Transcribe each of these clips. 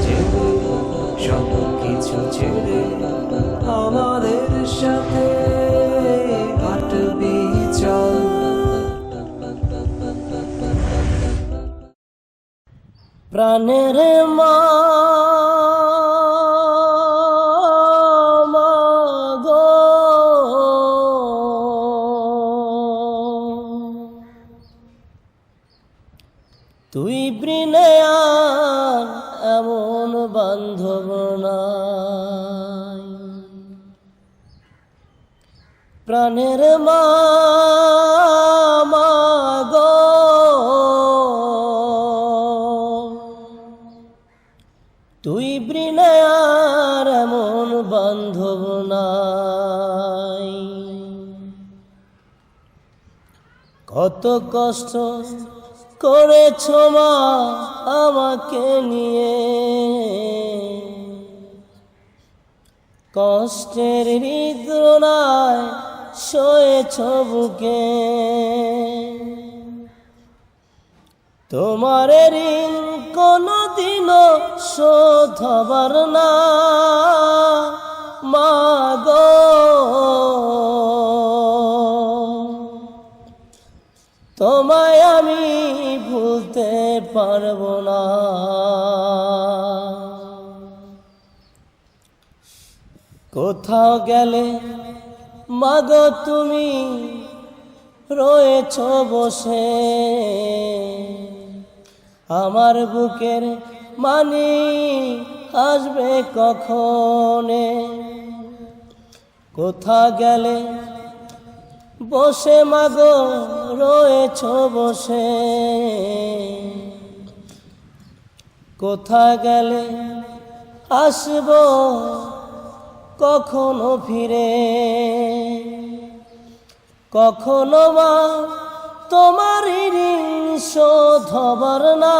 ছেড়ে সব কিছু ছেড়ে আমাদের সাথে হাঁটবি চল। প্রাণের মা গো, তুই বিনে আর এমন বান্ধব নাই। প্রাণের মা গো, তুই বিনে আর এমন বান্ধব নাই। কত কষ্ট করেছ মা আমাকে নিয়ে, কষ্টের হৃদয় সয়েছ বুকে। তোমার ঋণ কোনদিনও শোধ হবার না মা গো। তোমায় আমি ভুলতে পারবো না। কোথাও গেলে মাগো তুমি রয়েছ বসে, আমার বুকের মানি আসবে কখনে। কোথা গেলে বসে মাগো রয়েছ বসে, কোথা গেলে আসব কখনো ফিরে। কখনো মা তোমার ঋণ শোধ হবার না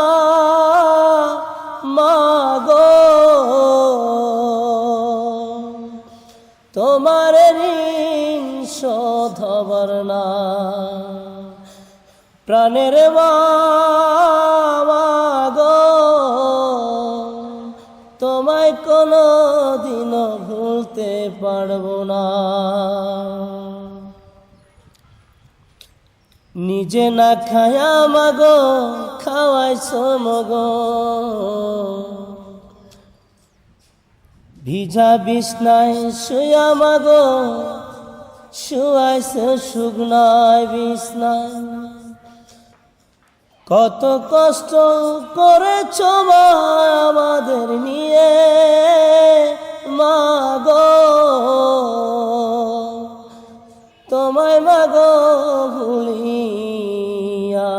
মা গো। তোমার ঋণ শোধ হবার না। প্রাণের মা গো, তোমায় কোনো দিনও ভুলতে পারবো না। নিজে না খায়া মাগো খাওয়াইছো মগো, ভিজা বিছনায় শুয়া মাগো শুয়াইছো শুকনায় বিছনায়। কত কষ্ট করেছ মা আমাদের নিয়ে মাগো। তোমায় মাগো ভুলিয়া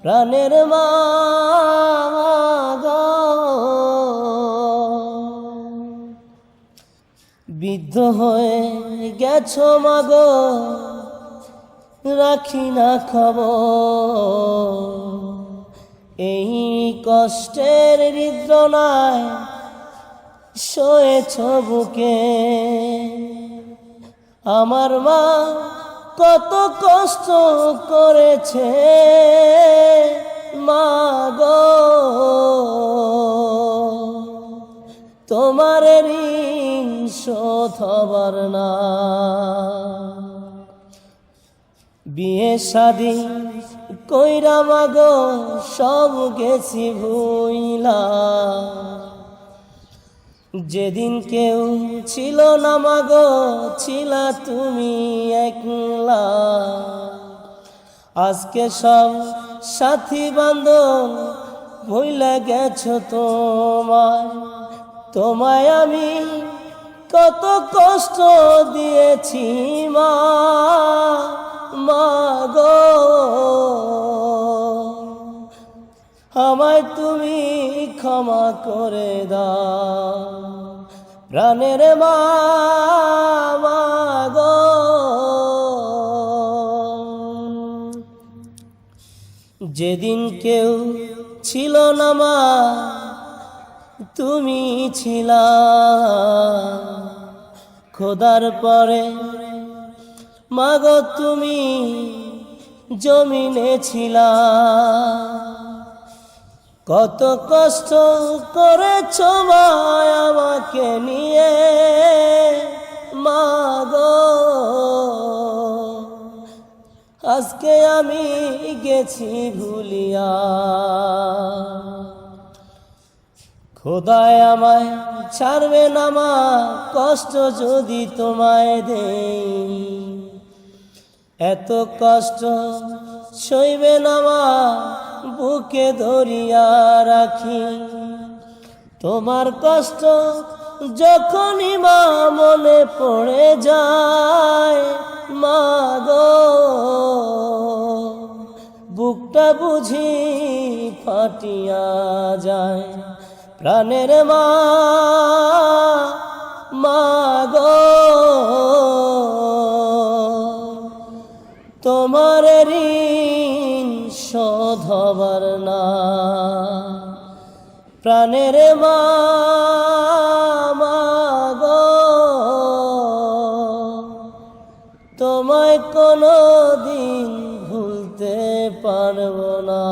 প্রাণের মা গো। বিদ্ধ হয়ে গেছো মাগো রাখি না খবর, এই কষ্টের হৃদয় সয়েছ বুকে। আমার মা কত কষ্ট করেছে মা গো। তোমার ঋণ শোধ হবার না। বিয়ে শাদি কইরা মাগো সব গেছি ভুইলা, যেদিন কেউ ছিল না মাগো ছিলা তুমি একলা। আজকে সব সাথী বান্ধব ভুইলা গেছো তোমায়। তোমায় আমি কত কষ্ট দিয়েছি মা গো। আমায় তুমি ক্ষমা করে দাও প্রাণের মা গো। যেদিন কেউ ছিল না মা তুমি ছিলা, খোদার পরে মাগো তুমি জমিনে ছিলা। কত কষ্ট করেছ মায় আমাকে নিয়ে মা গো, আজকে আমি গেছি ভুলিয়া। খোদায় আমায় ছাড়বে না মা, কষ্ট যদি তোমায় দেই, এত কষ্ট সইবে না মা, বুকে ধরিয়া রাখি। তোমার কষ্ট যখনই মা মনে পড়ে যায় মা গো, বুকটা বুঝি ফাটিয়া যায়। প্রাণের মা, মা গো, তোমার ঋণ শোধ হবার না। প্রাণের মা, মা গো, তোমায় কোনো দিন ভুলতে পারবো না।